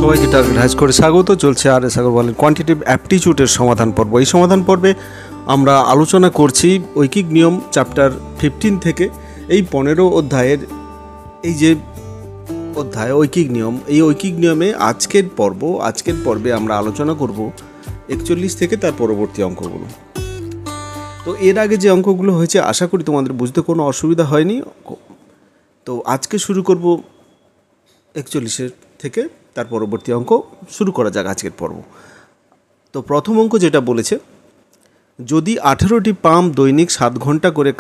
সবাইকে টার্গেট হাইজ করে স্বাগত। চলছে আর সাগর বলেন কোয়ান্টিটিভ অ্যাপটিচিউডের সমাধান পর্ব। এই সমাধান পর্বে আমরা আলোচনা করছি ঐকিক নিয়ম চ্যাপ্টার 15 থেকে এই 15 অধ্যায়ের এই যে অধ্যায় ঐকিক নিয়ম, এই ঐকিক নিয়মে আজকের পর্বে আমরা আলোচনা করব 41 থেকে তার পরবর্তী অঙ্কগুলো। তো এর আগে যে অঙ্কগুলো হয়েছে আশা করি তোমাদের বুঝতে কোনো অসুবিধা হয়নি। তো আজকে শুরু করব 41 থেকে তার পরবর্তী অঙ্ক শুরু করা যাক আজকের পর্ব। তো প্রথম অঙ্ক যেটা বলেছে, যদি 18টি পাম্প দৈনিক 7 ঘন্টা করে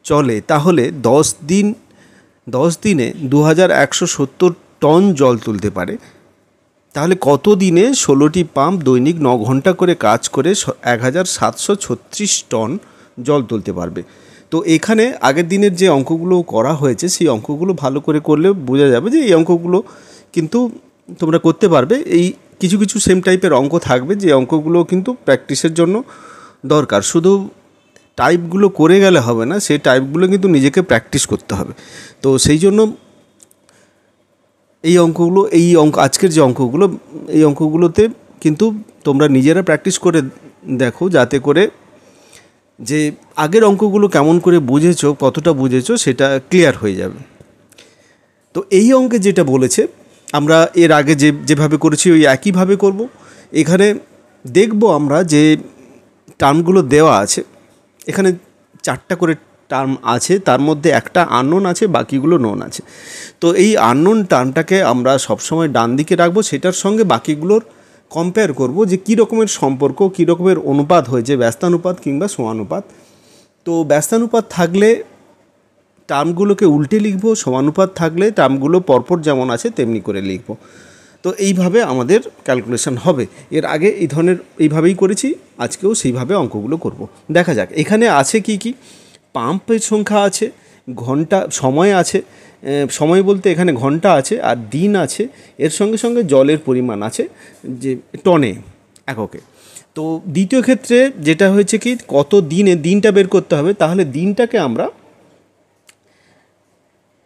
চলে তাহলে 10 দিনে 2170 টন জল তুলতে পারে। তাহলে কত দিনে 16টি পাম্প দৈনিক 9 ঘন্টা করে কাজ করে 1736 টন জল তুলতে পারবে। তো এখানে আগের দিনের যে অঙ্কগুলো করা হয়েছে সেই অঙ্কগুলো ভালো করে করলে বোঝা যাবে যে এই অঙ্কগুলো কিন্তু তোমরা করতে পারবে। এই কিছু কিছু সেম টাইপের অঙ্ক থাকবে যে অঙ্কগুলো কিন্তু প্র্যাকটিসের জন্য দরকার। শুধু টাইপগুলো করে গেলে হবে না, সেই টাইপগুলো কিন্তু নিজেকে প্র্যাকটিস করতে হবে। তো সেই জন্য আজকের যে অঙ্কগুলো, এই অঙ্কগুলোতে কিন্তু তোমরা নিজেরা প্র্যাকটিস করে দেখো, যাতে করে যে আগের অঙ্কগুলো কেমন করে বুঝেছো, কতটা বুঝেছো সেটা ক্লিয়ার হয়ে যাবে। তো এই অঙ্কে যেটা বলেছে আমরা এর আগে যেভাবে করেছি ওই একইভাবে করব। এখানে দেখব আমরা যে টার্মগুলো দেওয়া আছে, এখানে 4টা করে টার্ম আছে, তার মধ্যে একটা আননোন আছে, বাকিগুলো নোন আছে। তো এই আননোন টার্মটাকে আমরা সবসময় ডান দিকে রাখবো, সেটার সঙ্গে বাকিগুলোর কম্পেয়ার করব যে কী রকমের সম্পর্ক, কী রকমের অনুপাত হয়েছে, ব্যস্তানুপাত কিংবা সমানুপাত। তো ব্যস্তানুপাত থাকলে টার্মগুলোকে উল্টে লিখব, সমানুপাত থাকলে টার্মগুলো পরপর যেমন আছে তেমনি করে লিখব। তো এইভাবে আমাদের ক্যালকুলেশন হবে। এর আগে এই ধরনের এইভাবেই করেছি, আজকেও সেইভাবে অঙ্কগুলো করব। দেখা যাক এখানে আছে কি কি। পাম্পের সংখ্যা আছে, ঘন্টা সময় আছে, সময় বলতে এখানে ঘন্টা আছে আর দিন আছে, এর সঙ্গে সঙ্গে জলের পরিমাণ আছে যে টনে এককে। তো দ্বিতীয় ক্ষেত্রে যেটা হয়েছে কি, কত দিনে দিনটা বের করতে হবে, তাহলে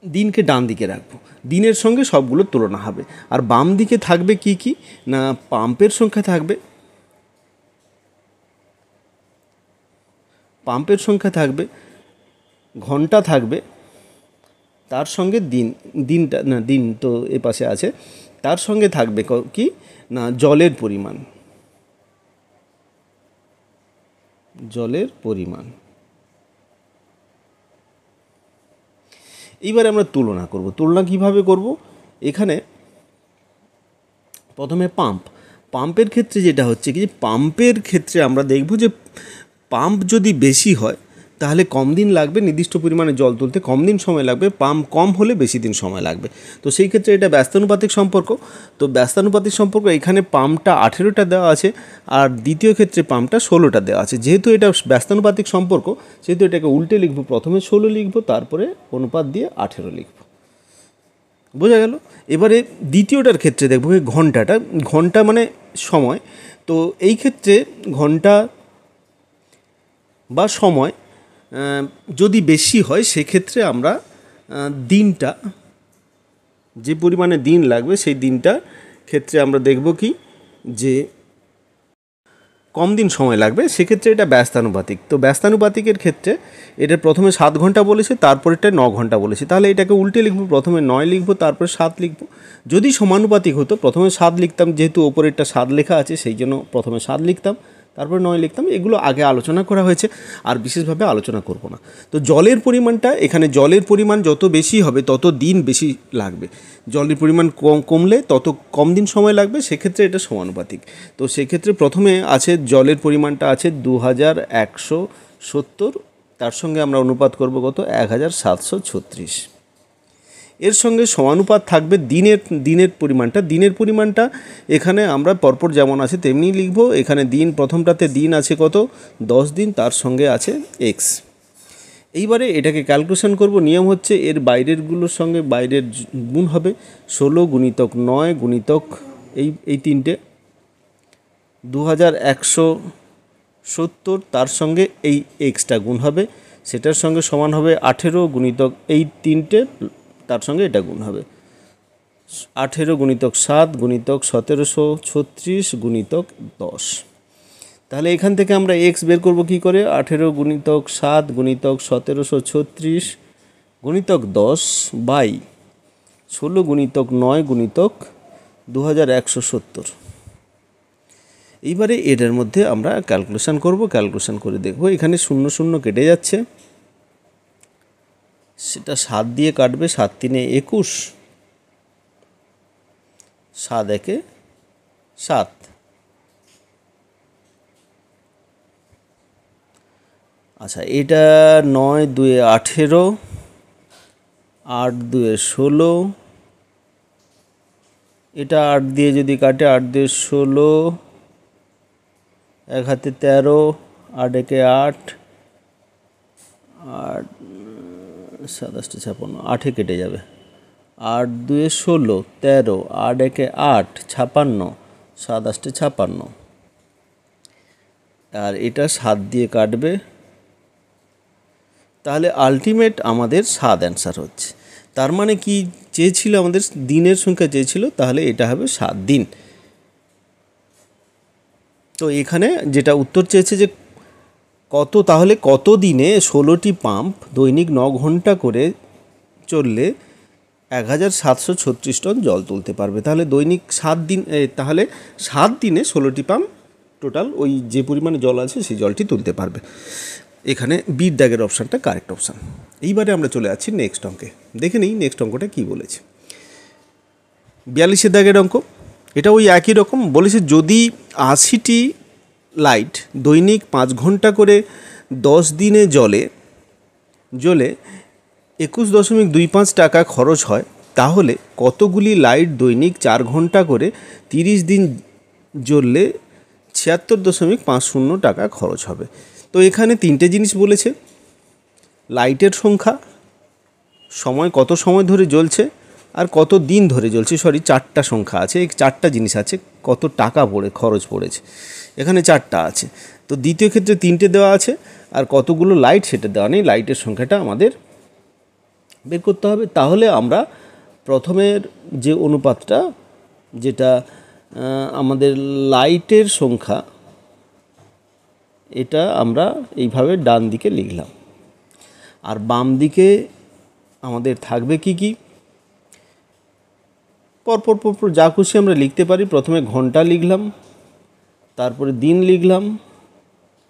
দিনকে ডান দিকে রাখবো, দিনের সঙ্গে সবগুলো তুলনা হবে। আর বাম দিকে থাকবে কি কি না, পাম্পের সংখ্যা থাকবে, ঘন্টা থাকবে, তার সঙ্গে দিন তো এ পাশে আছে, তার সঙ্গে থাকবে কি না জলের পরিমাণ। এইবারে আমরা তুলনা করব। তুলনা কিভাবে করব, এখানে প্রথমে পাম্পের ক্ষেত্রে যেটা হচ্ছে কি, পাম্পের ক্ষেত্রে আমরা দেখব যে পাম্প যদি বেশি হয় তাহলে কম দিন লাগবে, নির্দিষ্ট পরিমাণে জল তুলতে কম দিন সময় লাগবে, পাম্প কম হলে বেশি দিন সময় লাগবে। তো সেই ক্ষেত্রে এটা ব্যস্তানুপাতিক সম্পর্ক। তো ব্যস্তানুপাতিক সম্পর্ক এখানে পাম্পটা 18টা দেওয়া আছে আর দ্বিতীয় ক্ষেত্রে পাম্পটা 16টা দেওয়া আছে। যেহেতু এটা ব্যস্তানুপাতিক সম্পর্ক সেহেতু এটাকে উল্টে লিখব, প্রথমে 16 লিখব, তারপরে অনুপাত দিয়ে 18 লিখব। বোঝা গেল? এবারে দ্বিতীয়টার ক্ষেত্রে দেখব ঘন্টা মানে সময়। তো এই ক্ষেত্রে ঘন্টা বা সময় যদি বেশি হয় সেক্ষেত্রে আমরা দিনটা, যে পরিমাণে দিন লাগবে সেই দিনটার ক্ষেত্রে আমরা দেখব কি যে কম দিন সময় লাগবে, সেক্ষেত্রে এটা ব্যস্তানুপাতিক। তো ব্যস্তানুপাতিকের ক্ষেত্রে এটা প্রথমে 7 ঘন্টা বলেছে, তারপরেরটা 9 ঘন্টা বলেছে, তাহলে এটাকে উল্টে লিখব, প্রথমে 9 লিখব, তারপরে 7 লিখব। যদি সমানুপাতিক হতো প্রথমে 7 লিখতাম, যেহেতু ওপরেরটা 7 লেখা আছে সেই জন্য প্রথমে 7 লিখতাম, তারপরে 9 লিখতাম। এগুলো আগে আলোচনা করা হয়েছে, আর বিশেষভাবে আলোচনা করব না। তো জলের পরিমাণটা, এখানে জলের পরিমাণ যত বেশি হবে তত দিন বেশি লাগবে, জলের পরিমাণ কমলে তত কম দিন সময় লাগবে, সেক্ষেত্রে এটা সমানুপাতিক। তো সেক্ষেত্রে প্রথমে আছে জলের পরিমাণটা আছে 2170, তার সঙ্গে আমরা অনুপাত করব কত 1736। এর সঙ্গে সমানুপাত থাকবে দিনের পরিমাণটা এখানে আমরা পরপর যেমন আছে তেমনি লিখব। এখানে প্রথমটাতে দিন আছে কত 10 দিন, তার সঙ্গে আছে x। এইবারে এটাকে ক্যালকুলেশন করব। নিয়ম হচ্ছে এর বাইরেরগুলোর সঙ্গে বাইরের গুণ হবে, 16 গুণিতক 9 গুণিতক এই তিনটে 2170, তার সঙ্গে এই এক্সটা গুণ হবে, সেটার সঙ্গে সমান হবে 18 গুণিতক এই তিনটে, তার সঙ্গে এটা গুণ হবে। 18 গুণিতক 7 গুণিতক 1736 গুণিতক 10। তাহলে এখান থেকে আমরা এক্স বের করব কি করে? 18 গুণিতক 7 গুণিতক 1736 গুণিতক 10 বাই 16 গুণিতক 9 গুণিতক 2170। এইবারে এটার মধ্যে আমরা ক্যালকুলেশন করব, ক্যালকুলেশন করে দেখব। এখানে 0 0 কেটে যাচ্ছে, সেটা 7 দিয়ে কাটবে। 7 3 21, 7 1 7। আচ্ছা, এটা 9 2 18, 8 2 16, এটা 8 দিয়ে যদি কাটে 8 2 16, 1 হাতে 13, 8 1 8, 8 7 8 56, 8 কেটে যাবে। 8 2 16, 13, 8 1 8, 56, 7 8 56। আর এটা 7 দিয়ে কাটবে। তাহলে আলটিমেট আমাদের 7 অ্যান্সার হচ্ছে। তার মানে কি চেয়েছিল? আমাদের দিনের সংখ্যা চেয়েছিল, তাহলে এটা হবে 7 দিন। তো এখানে যেটা উত্তর চেয়েছে যে কত, তাহলে কত দিনে 16টি পাম্প দৈনিক 9 ঘন্টা করে চললে 1736 টন জল তুলতে পারবে। তাহলে দৈনিক 7 দিন, তাহলে 7 দিনে 16টি পাম্প টোটাল ওই যে পরিমাণে জল আছে সেই জলটি তুলতে পারবে। এখানে বির দাগের অপশানটা কারেক্ট অপশান। এইবারে আমরা চলে যাচ্ছি নেক্সট অঙ্কে। দেখে নিই নেক্সট অঙ্কটা কী বলেছে। 42 দাগের অঙ্ক। এটা ওই একই রকম বলেছে, যদি 80টি লাইট দৈনিক 5 ঘন্টা করে 10 দিনে জ্বলে 21.25 টাকা খরচ হয়, তাহলে কতগুলি লাইট দৈনিক 4 ঘন্টা করে 30 দিন জ্বললে 76.50 টাকা খরচ হবে। তো এখানে 3টে জিনিস বলেছে, লাইটের সংখ্যা, সময় কত সময় ধরে জ্বলছে, আর কত দিন ধরে জ্বলছে। 4টা সংখ্যা আছে, এই 4টা জিনিস আছে, কত টাকা খরচ পড়েছে। এখানে 4টা আছে। তো দ্বিতীয় ক্ষেত্রে 3টে দেওয়া আছে, আর কতগুলো লাইট সেটা দেওয়া নেই। লাইটের সংখ্যাটা আমাদের বের করতে হবে। তাহলে আমরা প্রথমের যে অনুপাতটা, যেটা আমাদের লাইটের সংখ্যা, এটা আমরা এইভাবে ডান দিকে লিখলাম। আর বাম দিকে আমাদের থাকবে কি কি, পরপর যা খুশি আমরা লিখতে পারি। প্রথমে ঘন্টা লিখলাম, তারপরে দিন লিখলাম,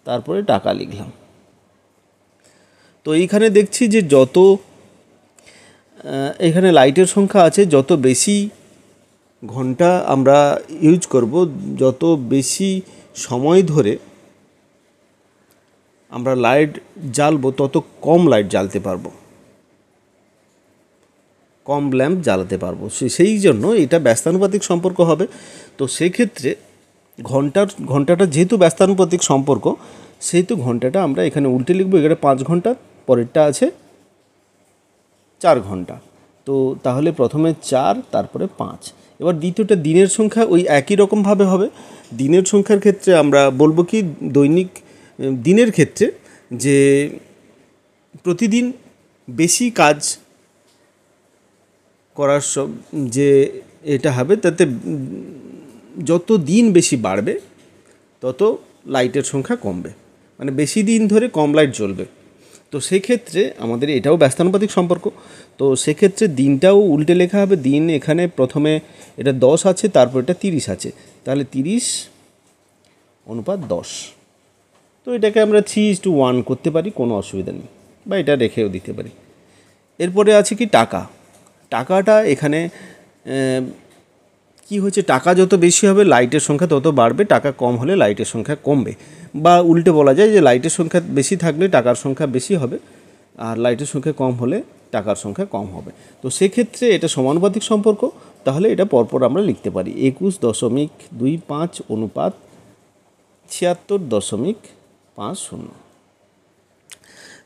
তারপরে টাকা লিখলাম। তো এইখানে দেখছি যে যত এখানে লাইটের সংখ্যা আছে, যত বেশি ঘন্টা আমরা ইউজ করব, যত বেশি সময় ধরে আমরা লাইট জ্বালবো, তত কম লাইট জ্বালতে পারবো, কম ল্যাম্প জ্বালাতে পারবো। সেই জন্য এটা ব্যস্তানুপাতিক সম্পর্ক হবে। তো সেক্ষেত্রে ঘন্টাটা যেহেতু ব্যস্তানুপাতিক সম্পর্ক, সেহেতু ঘন্টাটা আমরা এখানে উল্টে লিখবো। এখানে 5 ঘন্টা, পরেরটা আছে 4 ঘন্টা। তো তাহলে প্রথমে 4, তারপরে 5। এবার দ্বিতীয়টা দিনের সংখ্যা ওই একই রকমভাবে হবে। দিনের সংখ্যার ক্ষেত্রে আমরা বলবো কি, দৈনিক দিনের ক্ষেত্রে যে প্রতিদিন বেশি কাজ করার যে এটা হবে, তাতে যত দিন বেশি বাড়বে তত লাইটের সংখ্যা কমবে, মানে বেশি দিন ধরে কম লাইট জ্বলবে। তো সেক্ষেত্রে আমাদের এটাও ব্যস্তানুপাতিক সম্পর্ক। তো সেক্ষেত্রে দিনটাও উল্টে লেখা হবে। দিন এখানে প্রথমে এটা 10 আছে, তারপর এটা 30 আছে, তাহলে 30:10। তো এটাকে আমরা 3:1 করতে পারি, কোনো অসুবিধা নেই, বা এটা রেখেও দিতে পারি। এরপরে আছে কি টাকা। টাকাটা এখানে কি হচ্ছে, টাকা যত বেশি হবে লাইটের সংখ্যা তত বাড়বে, টাকা কম হলে লাইটের সংখ্যা কমবে। বা উল্টে বলা যায় যে লাইটের সংখ্যা বেশি থাকলে টাকার সংখ্যা বেশি হবে, আর লাইটের সংখ্যা কম হলে টাকার সংখ্যা কম হবে। তো সেক্ষেত্রে এটা সমানুপাতিক সম্পর্ক। তাহলে এটা পরপর আমরা লিখতে পারি 21.25 অনুপাত 76.50।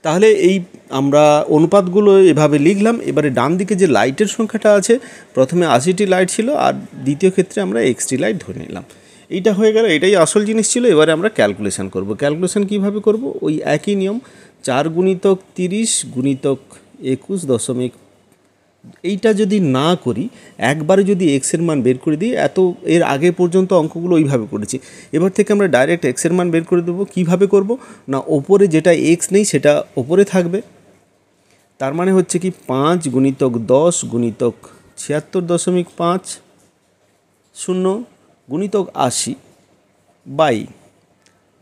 তাহলে এই আমরা অনুপাতগুলো এভাবে লিখলাম। এবারে ডান দিকে যে লাইটের সংখ্যাটা আছে, প্রথমে 80টি লাইট ছিল, আর দ্বিতীয় ক্ষেত্রে আমরা এক্সটি লাইট ধরে নিলাম। এইটা হয়ে গেল, এটাই আসল জিনিস ছিল। এবারে আমরা ক্যালকুলেশন করব। ক্যালকুলেশন কীভাবে করব? ওই একই নিয়ম, 4 গুণিতক 30 গুণিতক এইটা যদি না করি, একবারে যদি এক্সের মান বের করে দিই, এর আগে পর্যন্ত অঙ্কগুলো ওইভাবে করেছি, এবার থেকে আমরা ডাইরেক্ট এক্সের মান বের করে দেবো। কীভাবে করব না, ওপরে যেটা এক্স নেই সেটা ওপরে থাকবে, তার মানে হচ্ছে কি 5 গুণিতক 10 গুণিতক 76.50 গুণিতক 80 বাই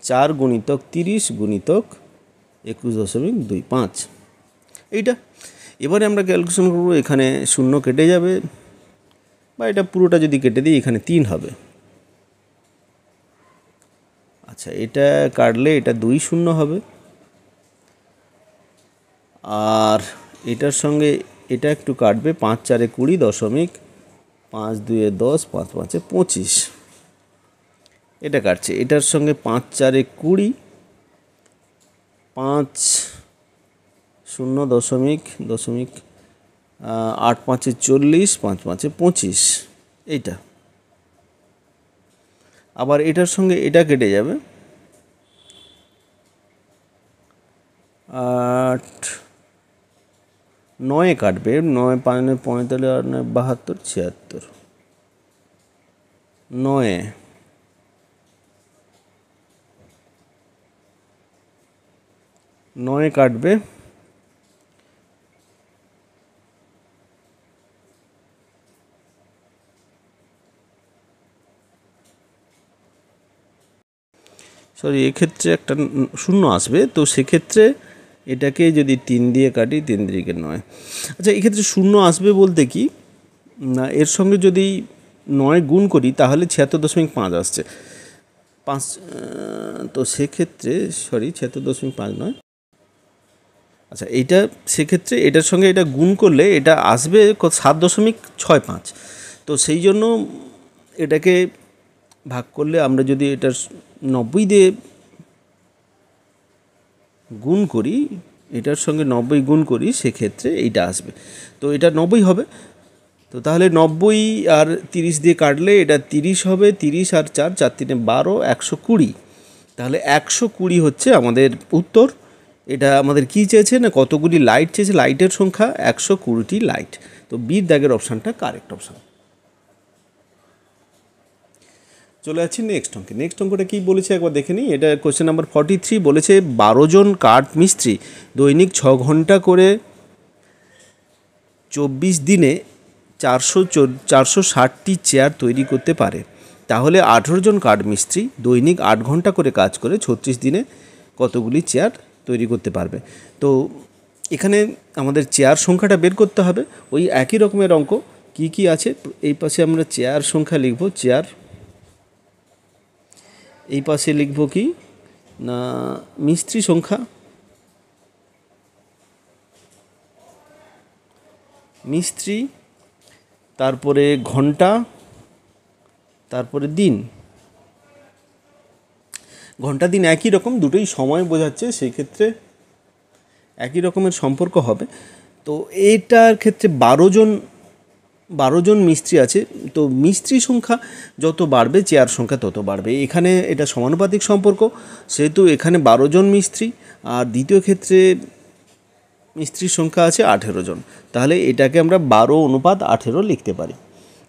4 গুণিতক 30 গুণিতক 21.25 এইটা। এবারে আমরা ক্যালকুলেশন করবো, এখানে শূন্য কেটে যাবে, বা এটা পুরোটা যদি কেটে দিই এখানে 3 হবে। আচ্ছা, এটা কাটলে এটা 2 শূন্য হবে, আর এটার সঙ্গে এটা একটু কাটবে, 5 4 20 দশমিক 5 2 10 5 5 25, এটা কাটছে। এটার সঙ্গে 5 4 20, 5 0 দশমিক 8 5 40, 5 5 25, এইটা। আবার এটার সঙ্গে এটা কেটে যাবে, 8 9 কাটবে, 9 5 45 আর 9 72 76, 9 কাটবে, সরি এক্ষেত্রে একটা শূন্য আসবে, তো সেক্ষেত্রে এটাকে যদি 3 দিয়ে কাটি, 3 3 9। আচ্ছা, এক্ষেত্রে শূন্য আসবে বলতে কি না, এর সঙ্গে যদি 9 গুণ করি তাহলে 76.5 আসছে, 5, তো সেক্ষেত্রে সরি 76.5 নয়, আচ্ছা এইটা, সেক্ষেত্রে এটার সঙ্গে এটা গুণ করলে এটা আসবে 7.65। তো সেই জন্য এটাকে ভাগ করলে আমরা যদি এটা 90 দিয়ে গুণ করি, এটার সঙ্গে 90 গুণ করি, সেক্ষেত্রে এইটা আসবে, তো এটা 90 হবে। তো তাহলে 90 আর 30 দিয়ে কাটলে এটা 30 হবে, 30 আর 4 4 3 12, 120, তাহলে 120 হচ্ছে আমাদের উত্তর। এটা আমাদের কী চেয়েছে না, কতগুলি লাইট চেয়েছে, লাইটের সংখ্যা 120টি লাইট। তো বির দাগের অপশানটা কারেক্ট অপশান। চলে যাচ্ছি নেক্সট অঙ্কে। নেক্সট অঙ্কটা কী বলেছে একবার দেখে নিই। এটা কোয়েশ্চেন নাম্বার 43 বলেছে 12 জন কাঠ মিস্ত্রি দৈনিক 6 ঘন্টা করে 24 দিনে 460টি চেয়ার তৈরি করতে পারে, তাহলে 18 জন কাঠ মিস্ত্রি দৈনিক 8 ঘন্টা করে কাজ করে 36 দিনে কতগুলি চেয়ার তৈরি করতে পারবে। তো এখানে আমাদের চেয়ার সংখ্যাটা বের করতে হবে, ওই একই রকমের অঙ্ক। কি কি আছে, এই পাশে আমরা চেয়ার সংখ্যা লিখব, চেয়ার, এই পাশে লিখব কি না মিস্ত্রি সংখ্যা, মিস্ত্রি, তারপরে ঘন্টা, তারপরে দিন। ঘন্টা দিন একই রকম, দুটোই সময় বোঝাচ্ছে, সেই ক্ষেত্রে একই রকমের সম্পর্ক হবে। তো এটার ক্ষেত্রে 12 জন মিস্ত্রি আছে, তো মিস্ত্রি সংখ্যা যত বাড়বে চেয়ার সংখ্যা তত বাড়বে, এখানে এটা সমানুপাতিক সম্পর্ক, সেহেতু এখানে 12 জন মিস্ত্রি, আর দ্বিতীয় ক্ষেত্রে মিস্ত্রির সংখ্যা আছে 18 জন, তাহলে এটাকে আমরা 12:18 লিখতে পারি।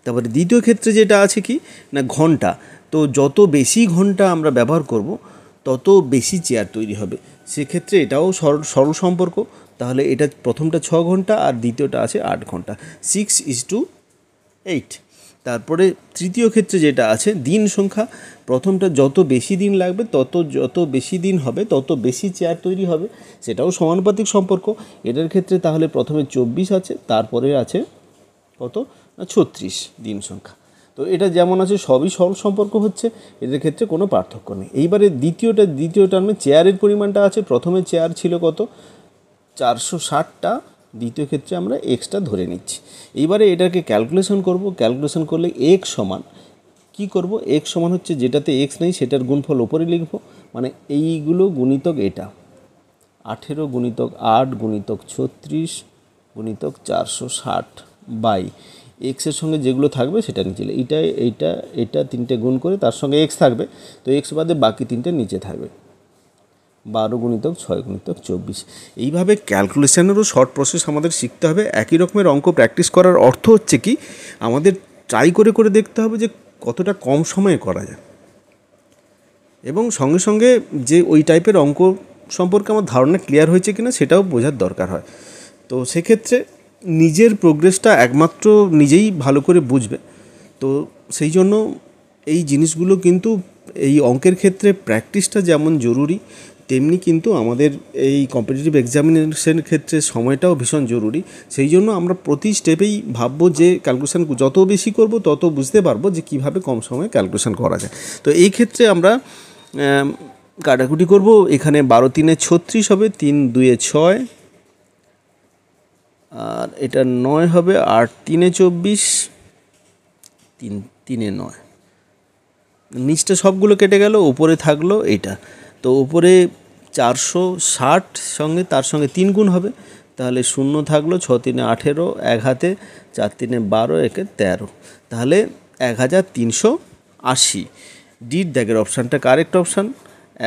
তারপরে দ্বিতীয় ক্ষেত্রে যেটা আছে কি না ঘন্টা, তো যত বেশি ঘন্টা আমরা ব্যবহার করব তত বেশি চেয়ার তৈরি হবে, সেক্ষেত্রে এটাও সরল সম্পর্ক। তাহলে এটা প্রথমটা 6 ঘন্টা আর দ্বিতীয়টা আছে 8 ঘন্টা, 6:8। তারপরে তৃতীয় ক্ষেত্রে যেটা আছে দিন সংখ্যা, প্রথমটা যত বেশি দিন লাগবে যত বেশি দিন হবে তত বেশি চেয়ার তৈরি হবে, সেটাও সমানুপাতিক সম্পর্ক। এটার ক্ষেত্রে তাহলে প্রথমে 24 আছে, তারপরে আছে কত না 36 দিন সংখ্যা। তো এটা যেমন আছে সবই সরল সম্পর্ক হচ্ছে, এদের ক্ষেত্রে কোনো পার্থক্য নেই। এইবারে দ্বিতীয় টার্মে চেয়ারের পরিমাণটা আছে, প্রথমে চেয়ার ছিল কত 460টা, দ্বিতীয় ক্ষেত্রে আমরা এক্সটা ধরে নিচ্ছি। এইবারে এটাকে ক্যালকুলেশন করব, ক্যালকুলেশন করলে এক্স সমান কী করব, এক্স সমান হচ্ছে যেটাতে এক্স নেই সেটার গুণফল ওপরে লিখব, মানে এইগুলো গুণিতক এটা 18 গুণিতক 8 গুণিতক 36 গুণিতক 460 বাই এক্সের সঙ্গে যেগুলো থাকবে সেটা নিচে, এটা 3টে গুণ করে তার সঙ্গে এক্স থাকবে, তো এক্স বাদে বাকি 3টে নিচে থাকবে। 12 × 6 × 24। এইভাবে ক্যালকুলেশনেরও শর্ট প্রসেস আমাদের শিখতে হবে। একই রকমের অঙ্ক প্র্যাকটিস করার অর্থ হচ্ছে কি, আমাদের ট্রাই করে করে দেখতে হবে যে কতটা কম সময়ে করা যায়, এবং সঙ্গে সঙ্গে যে ওই টাইপের অঙ্ক সম্পর্কে আমার ধারণা ক্লিয়ার হয়েছে কিনা সেটাও বোঝার দরকার হয়। তো সেক্ষেত্রে নিজের প্রোগ্রেসটা একমাত্র নিজেই ভালো করে বুঝবে। তো সেই জন্য এই জিনিসগুলো কিন্তু এই অঙ্কের ক্ষেত্রে প্র্যাকটিসটা যেমন জরুরি, তেমনি কিন্তু আমাদের এই কম্পিটিটিভ এক্সামিনেশনের ক্ষেত্রে সময়টাও ভীষণ জরুরি। সেই জন্য আমরা প্রতি স্টেপেই ভাববো যে ক্যালকুলেশন যত বেশি করব তত বুঝতে পারবো যে কীভাবে কম সময়ে ক্যালকুলেশন করা যায়। তো এই ক্ষেত্রে আমরা কাটাকুটি করব। এখানে 12×3 = 36 হবে, 3×2 = 6, আর এটা 9 হবে, 8×3 = 24, 3×3 = 9। নিচটা সবগুলো কেটে গেল, উপরে থাকলো এইটা। তো উপরে 460 সঙ্গে তার সঙ্গে 3 গুণ হবে, তাহলে 0 থাকলো, 6×3 = 18, 1 হাতে, 4×3 = 12, 1 × 13, তাহলে 1380। ডির দাগের অপশানটা কারেক্ট অপশান।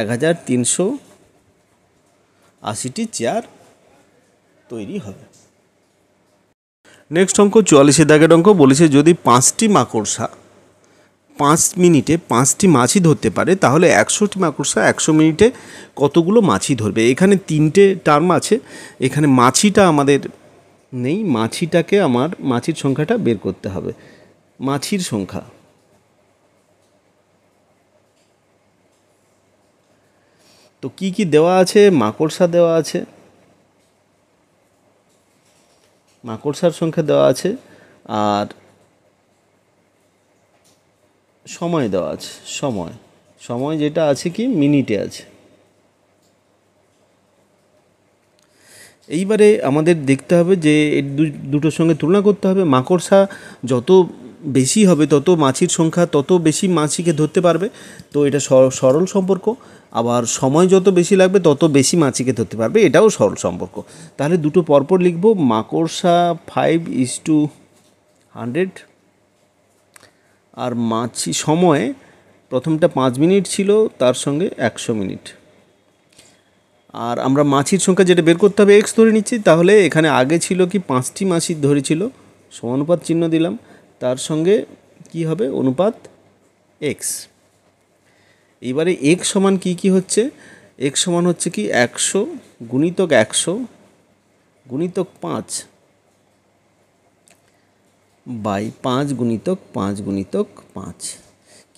1380টি চেয়ার তৈরি হবে। নেক্সট অঙ্ক 44 দাগের অঙ্ক বলেছে, যদি 5টি মাকড়সা 5 মিনিটে 5টি মাছি ধরতে পারে, তাহলে 100টি মাকড়সা 100 মিনিটে কতগুলো মাছি ধরবে? এখানে 3টে টার্ম আছে। এখানে মাছিটা আমাদের নেই, মাছির সংখ্যাটা বের করতে হবে। মাছির সংখ্যা, তো কি কি দেওয়া আছে? মাকড়সা দেওয়া আছে, মাকড়সার সংখ্যা দেওয়া আছে, আর সময় দেওয়া আছে। সময় যেটা আছে কি মিনিটে আছে। এইবারে আমাদের দেখতে হবে যে দুটোর সঙ্গে তুলনা করতে হবে। মাকড়সা যত বেশি হবে তত মাছির সংখ্যা তত বেশি মাছিকে ধরতে পারবে, তো এটা সরল সম্পর্ক। আবার সময় যত বেশি লাগবে তত বেশি মাছিকে ধরতে পারবে, এটাও সরল সম্পর্ক। তাহলে দুটো পরপর লিখব। মাকড়সা 5:100, আর মাছি সময় প্রথমটা 5 মিনিট ছিল, তার সঙ্গে 100 মিনিট। আর আমরা মাছির সংখ্যা যেটা বের করতে হবে এক্স ধরে নিচ্ছি, তাহলে এখানে আগে ছিল কি 5টি মাছি ধরেছিল, সমানুপাত চিহ্ন দিলাম, তার সঙ্গে কি হবে অনুপাত এক্স। এবারে এক্স সমান কি হচ্ছে? এক্স সমান হচ্ছে কি 100 × 100 × 5 বাই 5 × 5 × 5।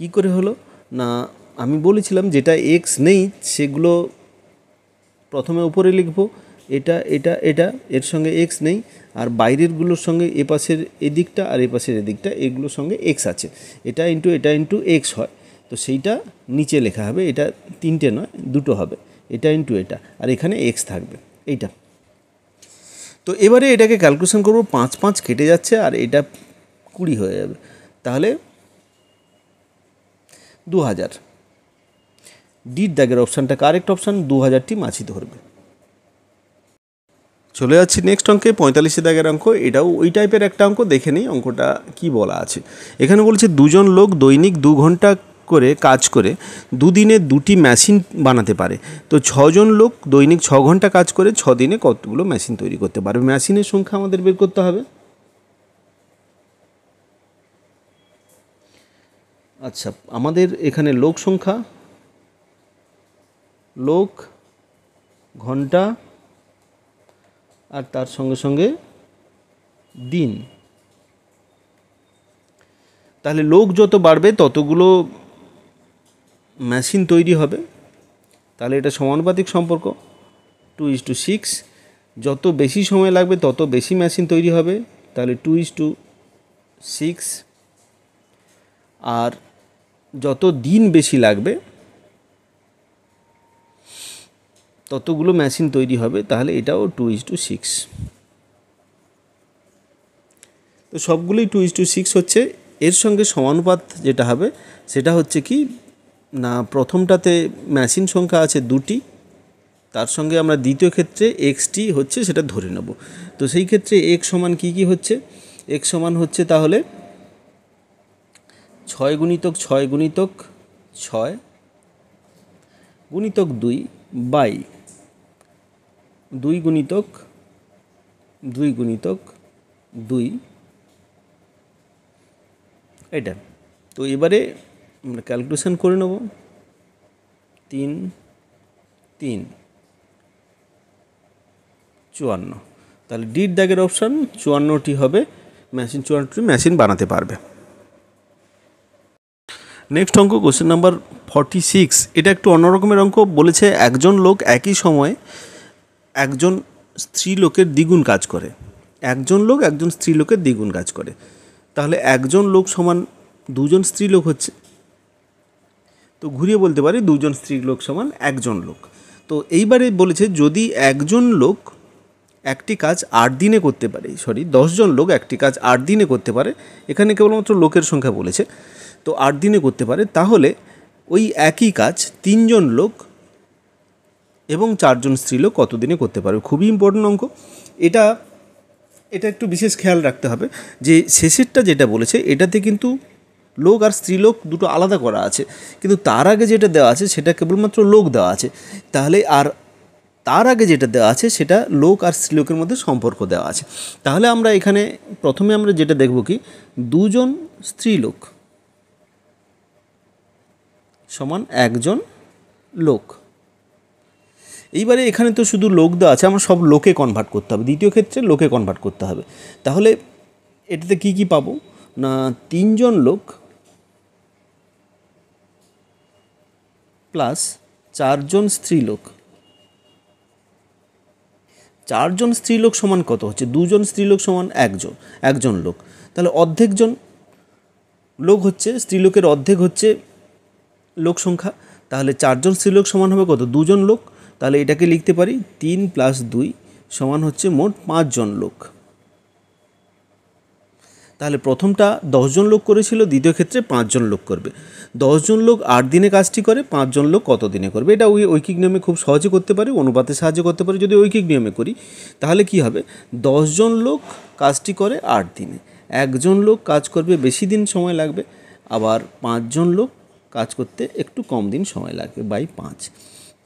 কী করে হলো না, আমি বলেছিলাম যেটা এক্স নেই সেগুলো প্রথমে উপরে লিখব। এটা এর সঙ্গে এক্স নেই, আর বাইরেরগুলোর সঙ্গে এ পাশের এদিকটা আর এ পাশের এদিকটা এগুলোর সঙ্গে এক্স আছে। এটা ইন্টু এক্স হয়, তো সেইটা নিচে লেখা হবে। এটা 3টে নয়, 2টো হবে। এটা ইন্টু এটা, আর এখানে এক্স থাকবে এইটা। তো এবারে এটাকে ক্যালকুলেশন করব। 5 5 কেটে যাচ্ছে, আর এটা 20 হয়ে যাবে, তাহলে 2000। ডির দাগের অপশানটা কারেক্ট অপশান, 2000টি মাছি ধরবে। চলে যাচ্ছি নেক্সট অঙ্কে, 45 দাগের অঙ্ক। এটাও ওই টাইপের একটা অঙ্ক, দেখে নিই অঙ্কটা কি বলা আছে। এখানে বলছে 2জন লোক দৈনিক 2 ঘন্টা করে কাজ করে 2 দিনে 2টি মেশিন বানাতে পারে। তো 6জন লোক দৈনিক 6 ঘন্টা কাজ করে 6 দিনে কতগুলো মেশিন তৈরি করতে পারবে? মেশিনের সংখ্যা আমাদের বের করতে হবে। আচ্ছা, আমাদের এখানে লোক সংখ্যা, লোক, ঘন্টা, আর তার সঙ্গে সঙ্গে দিন। তাহলে লোক যত বাড়বে ততগুলো মেশিন তৈরি হবে, তাহলে এটা সমানুপাতিক সম্পর্ক 2:6। যত বেশি সময় লাগবে তত বেশি মেশিন তৈরি হবে, তাহলে 2:6। আর যত দিন বেশি লাগবে ততগুলো মেশিন তৈরি হবে, তাহলে এটাও 2:6। তো সবগুলোই 2:6 হচ্ছে। এর সঙ্গে সমানুপাত যেটা হবে সেটা হচ্ছে কি না, প্রথমটাতে মেশিন সংখ্যা আছে 2টি, তার সঙ্গে আমরা দ্বিতীয় ক্ষেত্রে এক্সটি হচ্ছে সেটা ধরে নেব। তো সেই ক্ষেত্রে এক্স সমান কি হচ্ছে? এক্স সমান হচ্ছে তাহলে 6 × 6 × 6 × 2 বাই 2 গুণিতক 2 গুণিতক 2, এটা। তো এবারে আমরা ক্যালকুলেশন করে নেব, 3 3 54, তাহলে ডির দাগের অপশান 54টি হবে, মেশিন 54টি মেশিন বানাতে পারবে। নেক্সট অঙ্ক কোশ্চেন নাম্বার 46, এটা একটু অন্যরকমের অঙ্ক। বলেছে একজন লোক একই সময়ে একজন স্ত্রী লোকের দ্বিগুণ কাজ করে। একজন লোক একজন স্ত্রী লোকের দ্বিগুণ কাজ করে, তাহলে একজন লোক সমান দুজন স্ত্রী লোক হচ্ছে। তো ঘুরিয়ে বলতে পারি দুজন স্ত্রী লোক সমান একজন লোক। তো এইবারে বলেছে যদি একজন লোক একটি কাজ 8 দিনে করতে পারে, 10 জন লোক একটি কাজ 8 দিনে করতে পারে, এখানে কেবলমাত্র লোকের সংখ্যা বলেছে, তো 8 দিনে করতে পারে, তাহলে ওই একই কাজ 3 জন লোক এবং 4 জন স্ত্রী লোক কত দিনে করতে পারবে। খুবই ইম্পর্টেন্ট অঙ্ক এটা। এটা একটু বিশেষ খেয়াল রাখতে হবে যে শেষেরটা যেটা বলেছে এটাতে কিন্তু লোক আর স্ত্রীলোক দুটো আলাদা করা আছে, কিন্তু তার আগে যেটা দেওয়া আছে সেটা কেবলমাত্র লোক দেওয়া আছে। তাহলে আর তার আগে যেটা দেওয়া আছে সেটা লোক আর স্ত্রীলোকের মধ্যে সম্পর্ক দেওয়া আছে। তাহলে আমরা এখানে প্রথমে আমরা যেটা দেখব কি, 2 জন স্ত্রীলোক সমান 1 জন লোক। এইবারে এখানে তো শুধু লোক দেওয়া আছে, আমরা সব লোকে কনভার্ট করতে হবে, দ্বিতীয় ক্ষেত্রে লোকে কনভার্ট করতে হবে। তাহলে এটাতে কি কি পাবো না, 3 জন লোক প্লাস 4 জন স্ত্রীলোক। 4 জন স্ত্রীলোক সমান কত হচ্ছে, 2 জন স্ত্রীলোক সমান একজন লোক। তাহলে অর্ধেক জন লোক হচ্ছে, স্ত্রীলোকের অর্ধেক হচ্ছে লোক সংখ্যা, তাহলে 4 জন স্ত্রীলোক সমান হবে কত, 2 জন লোক। তাহলে এটাকে লিখতে পারি 3 + 2 সমান হচ্ছে মোট 5 জন লোক। তাহলে প্রথমটা 10 জন লোক করেছিল, দ্বিতীয় ক্ষেত্রে 5 জন লোক করবে। 10 জন লোক 8 দিনে কাজটি করে, 5 জন লোক কত দিনে করবে। এটা ঐকিক নিয়মে খুব সহজে করতে পারি, অনুপাতের সাহায্যে করতে পারি। যদি ঐকিক নিয়মে করি তাহলে কি হবে, 10 জন লোক কাজটি করে 8 দিনে, একজন লোক কাজ করবে বেশি দিন সময় লাগবে, আবার 5 জন লোক কাজ করতে একটু কম দিন সময় লাগবে, বাই 5।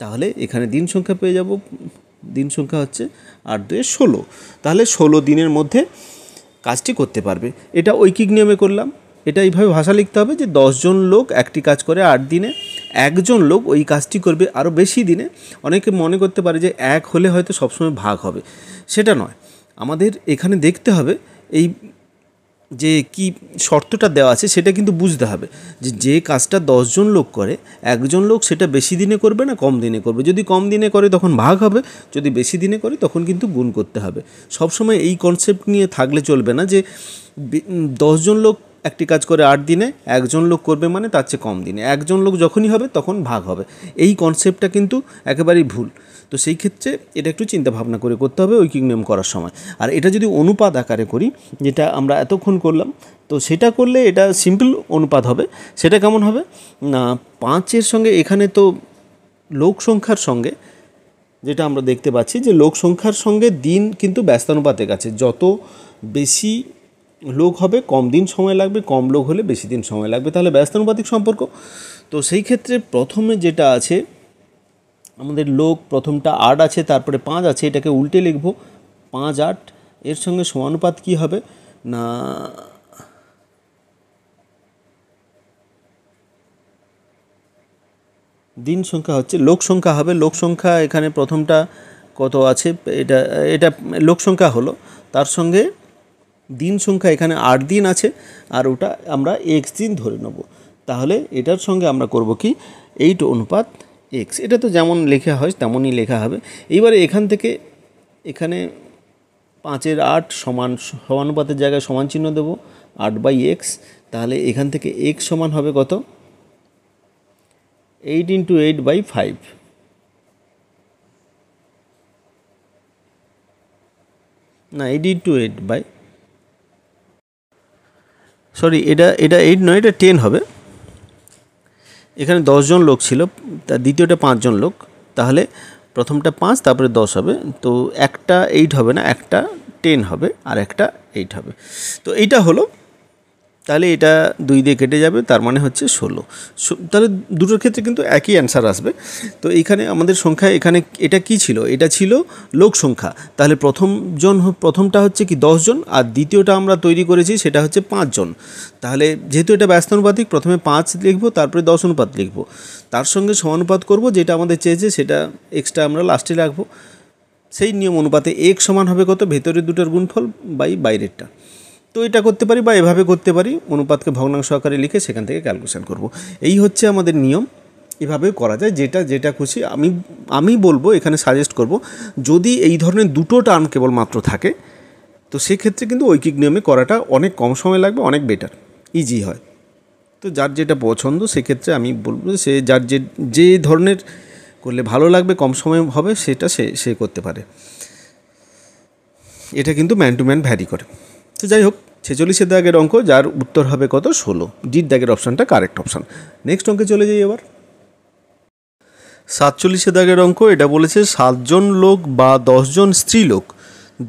তাহলে এখানে দিন সংখ্যা পেয়ে যাব, দিন সংখ্যা হচ্ছে 8 × 2 = 16। তাহলে 16 দিনের মধ্যে কাজটি করতে পারবে। এটা ঐকিক নিয়মে করলাম। এটা এইভাবে ভাষা লিখতে হবে যে 10 জন লোক একটি কাজ করে 8 দিনে, একজন লোক ওই কাজটি করবে আরও বেশি দিনে। অনেকে মনে করতে পারে যে 1 হলে হয়তো সবসময় ভাগ হবে, সেটা নয়। আমাদের এখানে দেখতে হবে এই যে কি শর্তটা দেওয়া আছে সেটা কিন্তু বুঝতে হবে যে কাজটা 10 জন লোক করে, একজন লোক সেটা বেশি দিনে করবে না কম দিনে করবে। যদি কম দিনে করে তখন ভাগ হবে, যদি বেশি দিনে করে তখন কিন্তু গুণ করতে হবে। সবসময় এই কনসেপ্ট নিয়ে থাকলে চলবে না যে 10 জন লোক একটি কাজ করে 8 দিনে, একজন লোক করবে মানে তার চেয়ে কম দিনে, একজন লোক যখনই হবে তখন ভাগ হবে। এই কনসেপ্টটা কিন্তু একেবারেই ভুল। তো সেই ক্ষেত্রে এটা একটু চিন্তা ভাবনা করে করতে হবে ঐকিক নিয়ম করার সময়। আর এটা যদি অনুপাত আকারে করি, যেটা আমরা এতক্ষণ করলাম, তো সেটা করলে এটা সিম্পল অনুপাত হবে। সেটা কেমন হবে না, 5-এর সঙ্গে এখানে তো লোক সংখ্যার সঙ্গে, যেটা আমরা দেখতে পাচ্ছি যে লোক সংখ্যার সঙ্গে দিন কিন্তু ব্যস্তানুপাতের কাছে, যত বেশি লোক হবে কম দিন সময় লাগবে, কম লোক হলে বেশি দিন সময় লাগবে, তাহলে ব্যস্তানুপাতিক সম্পর্ক। তো সেই ক্ষেত্রে প্রথমে যেটা আছে আমাদের লোক, প্রথমটা 8 আছে, তারপরে 5 আছে, এটাকে উল্টে লিখব 5 8, এর সঙ্গে সমানুপাত কি হবে না, দিন সংখ্যা হচ্ছে লোক সংখ্যা হবে। লোক সংখ্যা এখানে প্রথমটা কত আছে, এটা লোক সংখ্যা হলো, তার সঙ্গে দিন সংখ্যা এখানে 8 দিন আছে, আর ওটা আমরা x দিন ধরে নেব। তাহলে এটার সঙ্গে আমরা করব কি 8:x, এটা তো যেমন লেখা হয় তেমনই লেখা হবে। এইবারে এখান থেকে এখানে 5-এর 8 সমানুপাতের জায়গায় সমান চিহ্ন দেব 8/x। তাহলে এখান থেকে x সমান হবে কত, 8 × 8/5। না 8 × 8 সরি, এটা 8 নয়, এটা 10 হবে। এখানে 10 জন লোক ছিল, তার দ্বিতীয়টা 5 জন লোক, তাহলে প্রথমটা 5 তারপরে 10 হবে। তো একটা 8 হবে না, একটা 10 হবে আর একটা 8 হবে। তো এইটা হলো। তাহলে এটা 2 দিয়ে কেটে যাবে, তার মানে হচ্ছে 16। তাহলে দুটোর ক্ষেত্রে কিন্তু একই অ্যান্সার আসবে। তো এইখানে আমাদের সংখ্যা, এখানে এটা কি ছিল, এটা ছিল লোক সংখ্যা। তাহলে প্রথমটা হচ্ছে কি 10 জন, আর দ্বিতীয়টা আমরা তৈরি করেছি সেটা হচ্ছে 5 জন। তাহলে যেহেতু এটা ব্যস্তানুপাতিক, প্রথমে 5 লিখব, তারপরে 10 অনুপাত লিখব, তার সঙ্গে সমানুপাত করব, যেটা আমাদের চেয়েছে সেটা এক্সট্রা আমরা লাস্টে রাখবো। সেই নিয়ম অনুপাতে এক সমান হবে কত, ভেতরের দুটোর গুণফল বাই বাইরেরটা। তো এটা করতে পারি বা এভাবে করতে পারি, অনুপাতকে ভগ্নাংশ আকারে লিখে সেখান থেকে ক্যালকুলেশন করব। এই হচ্ছে আমাদের নিয়ম, এভাবেও করা যায়, যেটা খুশি। আমি বলবো, এখানে সাজেস্ট করব, যদি এই ধরনের দুটো টার্ম কেবলমাত্র থাকে তো সেক্ষেত্রে কিন্তু ঐকিক নিয়মে করাটা অনেক কম সময় লাগবে, অনেক বেটার, ইজি হয়। তো যার যেটা পছন্দ সেক্ষেত্রে আমি বলবো সে যার যে ধরনের করলে ভালো লাগবে, কম সময় হবে, সেটা সে করতে পারে। এটা কিন্তু ম্যান টু ম্যান ভ্যারি করে। তো যাই হোক, 46 দাগের অঙ্ক, যার উত্তর হবে কত, 16। ডির দাগের অপশানটা কারেক্ট অপশান। নেক্সট অঙ্কে চলে যাই এবার। 47 দাগের অঙ্ক, এটা বলেছে 7 জন লোক বা 10 জন স্ত্রীলোক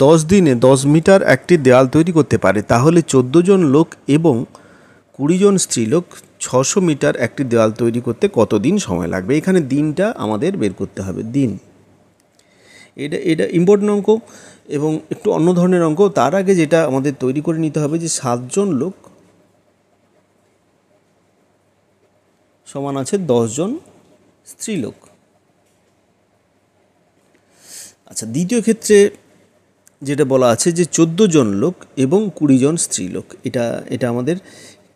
10 দিনে 10 মিটার একটি দেয়াল তৈরি করতে পারে, তাহলে 14 জন লোক এবং 20 জন স্ত্রীলোক 600 মিটার একটি দেওয়াল তৈরি করতে কত দিন সময় লাগবে। এখানে দিনটা আমাদের বের করতে হবে, দিন। এটা ইম্পর্টেন্ট অঙ্ক এবং একটু অন্য ধরনের অঙ্ক। তার আগে যেটা আমাদের তৈরি করে নিতে হবে যে 7 জন লোক সমান আছে 10 জন স্ত্রীলোক। আচ্ছা, দ্বিতীয় ক্ষেত্রে যেটা বলা আছে যে 14 জন লোক এবং 20 জন স্ত্রীলোক, এটা আমাদের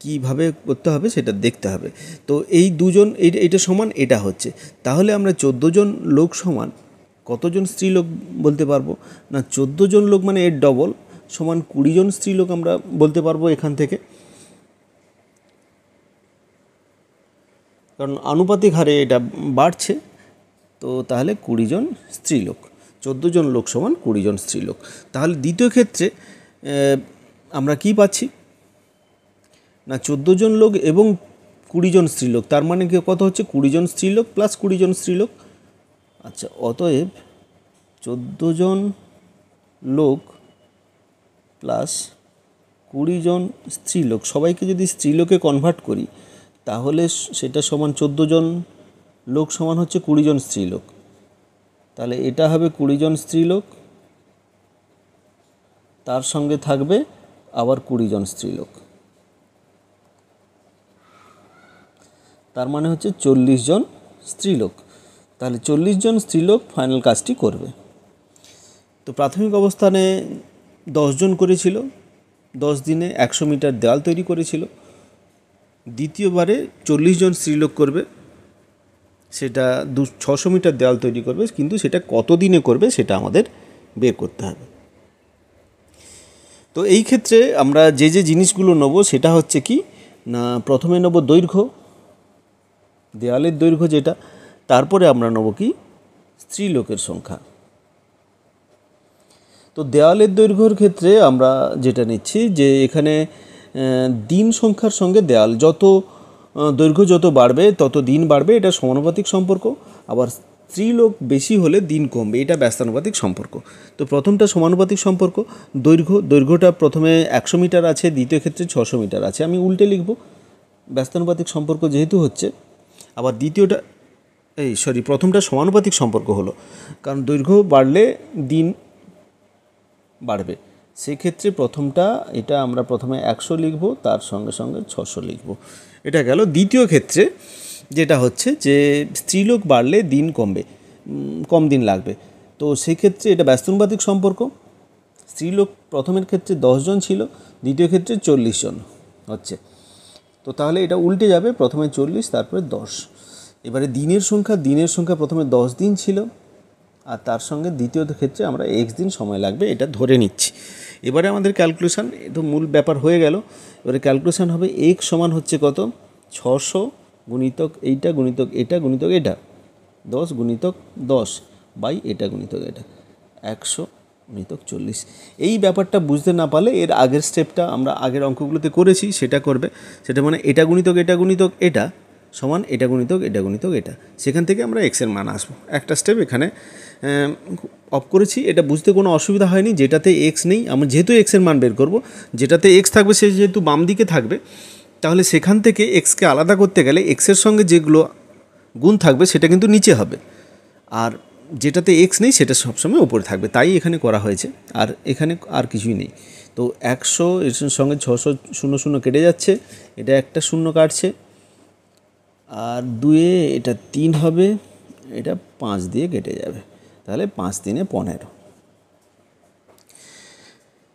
কীভাবে করতে হবে সেটা দেখতে হবে। তো এই দুজন, এটা সমান এটা হচ্ছে, তাহলে আমরা 14 জন লোক সমান কতজন স্ত্রীলোক বলতে পারবো না, 14 জন লোক মানে এর ডবল সমান 20 জন স্ত্রীলোক আমরা বলতে পারবো এখান থেকে, কারণ আনুপাতিক হারে এটা বাড়ছে। তো তাহলে 20 জন স্ত্রীলোক, 14 জন লোক সমান 20 জন স্ত্রীলোক। তাহলে দ্বিতীয় ক্ষেত্রে আমরা কি পাচ্ছি না, 14 জন লোক এবং 20 জন স্ত্রীলোক, তার মানে কি কত হচ্ছে, 20 জন স্ত্রীলোক প্লাস 20 জন স্ত্রীলোক। আচ্ছা, অতএব 14 জন লোক প্লাস 20 জন স্ত্রীলোক, সবাইকে যদি স্ত্রীলোকে কনভার্ট করি তাহলে সেটা সমান 14 জন লোক সমান হচ্ছে 20 জন স্ত্রীলোক। তাহলে এটা হবে 20 জন স্ত্রীলোক, তার সঙ্গে থাকবে আবার 20 জন স্ত্রীলোক, তার মানে হচ্ছে 40 জন স্ত্রীলোক। তাহলে 40 জন স্ত্রীলোক ফাইনাল কাজটি করবে। তো প্রাথমিক অবস্থানে 10 জন করেছিল, 10 দিনে 100 মিটার দেওয়াল তৈরি করেছিল। দ্বিতীয়বারে 40 জন স্ত্রীলোক করবে, সেটা 600 মিটার দেওয়াল তৈরি করবে, কিন্তু সেটা কত দিনে করবে সেটা আমাদের বের করতে হবে। তো এই ক্ষেত্রে আমরা যে জিনিসগুলো নেব সেটা হচ্ছে কি না, প্রথমে নেব দৈর্ঘ্য, দেওয়ালের দৈর্ঘ্য যেটা, তারপরে আমরা নেব কি স্ত্রীলোকের সংখ্যা। তো দেওয়ালের দৈর্ঘ্যর ক্ষেত্রে আমরা যেটা নিচ্ছি যে এখানে দিন সংখ্যার সঙ্গে দেওয়াল, যত দৈর্ঘ্য যত বাড়বে তত দিন বাড়বে, এটা সমানুপাতিক সম্পর্ক। আবার স্ত্রীলোক বেশি হলে দিন কমবে, এটা ব্যস্তানুপাতিক সম্পর্ক। তো প্রথমটা সমানুপাতিক সম্পর্ক, দৈর্ঘ্যটা প্রথমে 100 মিটার আছে, দ্বিতীয় ক্ষেত্রে 600 মিটার আছে, আমি উল্টে লিখব ব্যস্তানুপাতিক সম্পর্ক যেহেতু হচ্ছে। আবার দ্বিতীয়টা প্রথমটা সমানুপাতিক সম্পর্ক হলো, কারণ দৈর্ঘ্য বাড়লে দিন বাড়বে, সেক্ষেত্রে প্রথমটা এটা আমরা প্রথমে 100 লিখব, তার সঙ্গে সঙ্গে 600 লিখব। এটা গেল। দ্বিতীয় ক্ষেত্রে যেটা হচ্ছে যে স্ত্রীলোক বাড়লে দিন কমবে, কম দিন লাগবে, তো সেক্ষেত্রে এটা ব্যস্তানুপাতিক সম্পর্ক। স্ত্রীলোক প্রথমের ক্ষেত্রে 10 জন ছিল, দ্বিতীয় ক্ষেত্রে 40 জন হচ্ছে, তো তাহলে এটা উল্টে যাবে, প্রথমে 40 তারপরে 10। এবারে দিনের সংখ্যা প্রথমে 10 দিন ছিল, আর তার সঙ্গে দ্বিতীয় ক্ষেত্রে আমরা x দিন সময় লাগবে, এটা ধরে নিচ্ছি। এবারে আমাদের ক্যালকুলেশান, এটা মূল ব্যাপার হয়ে গেল। এবারে ক্যালকুলেশান হবে x সমান হচ্ছে কত, 600 গুণিতক এইটা গুণিতক এটা গুণিতক এটা, 10 গুণিতক 10 বাই এটা গুণিতক এটা, 100 গুণিতক 40। এই ব্যাপারটা বুঝতে না পারলে এর আগের স্টেপটা আমরা আগের অঙ্কগুলোতে করেছি সেটা করবে, সেটা মানে এটা গুণিতক এটা গুণিতক এটা সমান এটা গুণিতক এটা গুণিতক এটা, সেখান থেকে আমরা এক্সের মান আসবো। একটা স্টেপ এখানে অফ করেছি, এটা বুঝতে কোনো অসুবিধা হয়নি। যেটাতে এক্স নেই আমরা যেহেতু এক্সের মান বের করব, যেটাতে এক্স থাকবে সে যেহেতু বাম দিকে থাকবে, তাহলে সেখান থেকে এক্সকে আলাদা করতে গেলে এক্সের সঙ্গে যেগুলো গুণ থাকবে সেটা কিন্তু নিচে হবে, আর যেটাতে এক্স নেই সেটা সবসময় উপরে থাকবে, তাই এখানে করা হয়েছে। আর এখানে আর কিছুই নেই। তো 100 এর সঙ্গে 600 শূন্য শূন্য কেটে যাচ্ছে, এটা একটা শূন্য কাটছে, আর 2-এ এটা 3 হবে, এটা 5 দিয়ে কেটে যাবে, তাহলে 5 3 15।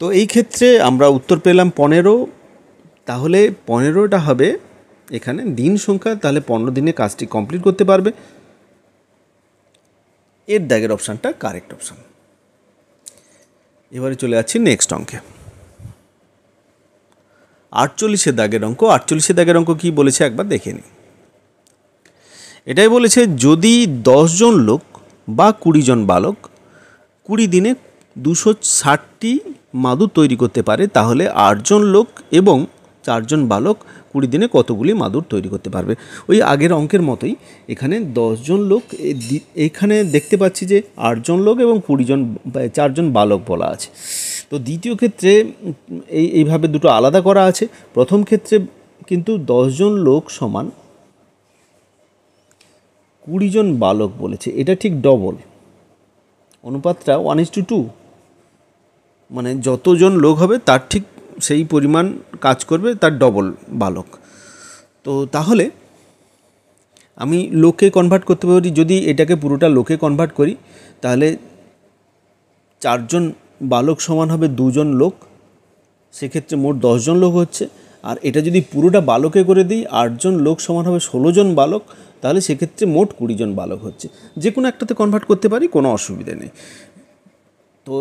তো এই ক্ষেত্রে আমরা উত্তর পেলাম 15। তাহলে 15টা হবে এখানে দিন সংখ্যা, তাহলে 15 দিনে কাজটি কমপ্লিট করতে পারবে। এর দাগের অপশানটা কারেক্ট অপশান। এবারে চলে যাচ্ছি নেক্সট অঙ্কে। 48 দাগের অঙ্ক। 48 দাগের অঙ্ক কী বলেছে একবার দেখে নিই। এটাই বলেছে, যদি 10 জন লোক বা 20 জন বালক 20 দিনে 260টি মাদুর তৈরি করতে পারে, তাহলে 8 জন লোক এবং 4 জন বালক 20 দিনে কতগুলি মাদুর তৈরি করতে পারবে। ওই আগের অঙ্কের মতোই এখানে 10 জন লোক, এখানে দেখতে পাচ্ছি যে 8 জন লোক এবং 20 জন 4 জন বালক বলা আছে। তো দ্বিতীয় ক্ষেত্রে এইভাবে দুটো আলাদা করা আছে। প্রথম ক্ষেত্রে কিন্তু 10 জন লোক সমান 20 জন বালক বলেছে, এটা ঠিক ডবল, অনুপাতটা 1:2, মানে যতজন লোক হবে তার ঠিক সেই পরিমাণ কাজ করবে, তার ডবল বালক। তো তাহলে আমি লোকে কনভার্ট করতে পারি, যদি এটাকে পুরোটা লোকে কনভার্ট করি তাহলে 4 জন বালক সমান হবে 2 জন লোক, সেক্ষেত্রে মোট 10 জন লোক হচ্ছে। আর এটা যদি পুরোটা বালকে করে দিই 8 জন লোক সমান হবে 16 জন বালক, তাহলে সেক্ষেত্রে মোট 20 জন বালক হচ্ছে। যে কোনো একটাতে কনভার্ট করতে পারি, কোনো অসুবিধা নেই। তো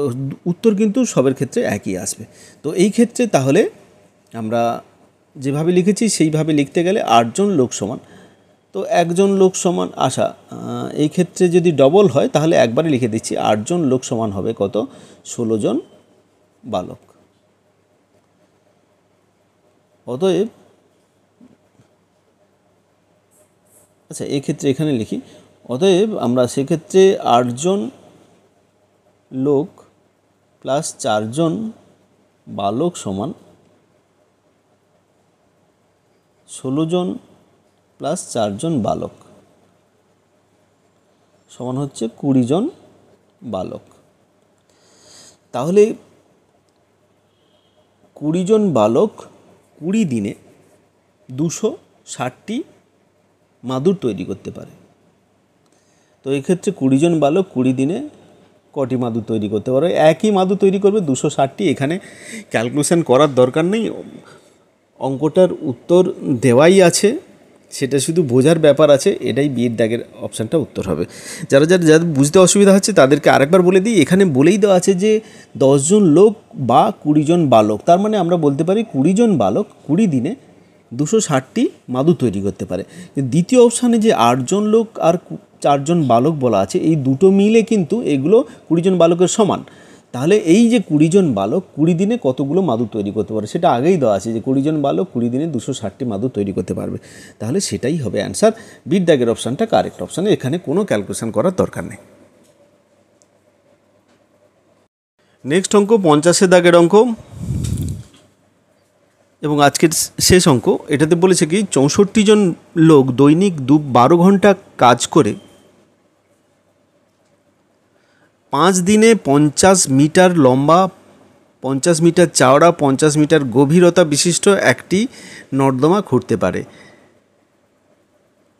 উত্তর কিন্তু সবের ক্ষেত্রে একই আসবে। তো এই ক্ষেত্রে তাহলে আমরা যেভাবে লিখেছি সেইভাবে লিখতে গেলে 8 জন লোক সমান, তো 1 জন লোক সমান এই ক্ষেত্রে যদি ডবল হয় তাহলে একবারে লিখে দিচ্ছি 8 জন লোক সমান হবে কত, 16 জন বালক। অতএব আচ্ছা এক্ষেত্রে এখানে লিখি, অতএব আমরা সেক্ষেত্রে 8 জন লোক প্লাস 4 জন বালক সমান 16 জন প্লাস 4 জন বালক সমান হচ্ছে 20 জন বালক। তাহলে 20 জন বালক 20 দিনে 260টি মাদুর তৈরি করতে পারে। তো এক্ষেত্রে 20 জন বালক 20 দিনে কটি মাদুর তৈরি করতে পারবে? একই মাদুর তৈরি করবে 260টি। এখানে ক্যালকুলেশন করার দরকার নেই, অঙ্কটার উত্তর দেওয়াই আছে, সেটা শুধু বোঝার ব্যাপার আছে। এটাই বিয়ের দাগের অপশানটা উত্তর হবে। যাদের বুঝতে অসুবিধা হচ্ছে তাদেরকে আরেকবার বলে দিই, এখানে বলেই দেওয়া আছে যে 10 জন লোক বা 20 জন বালক, তার মানে আমরা বলতে পারি 20 জন বালক 20 দিনে 260টি মাদুর তৈরি করতে পারে। দ্বিতীয় অপশানে যে 8 জন লোক আর 4 জন বালক বলা আছে, এই দুটো মিলে কিন্তু এগুলো 20 জন বালকের সমান। তাহলে এই যে 20 জন বালক 20 দিনে কতগুলো মাদুর তৈরি করতে পারে সেটা আগেই দেওয়া আছে, যে 20 জন বালক 20 দিনে 260টি মাদুর তৈরি করতে পারবে। তাহলে সেটাই হবে অ্যান্সার। বির দাগের অপশানটা কারেক্ট অপশানে, এখানে কোনো ক্যালকুলেশন করার দরকার নেই। নেক্সট অঙ্ক 50 দাগের অঙ্ক এবং আজকের শেষ অঙ্ক। এটাতে বলেছে কি 64 জন লোক দৈনিক 12 ঘন্টা কাজ করে 5 দিনে 50 মিটার লম্বা, 50 মিটার চওড়া, 50 মিটার গভীরতা বিশিষ্ট একটি নর্দমা খুঁড়তে পারে।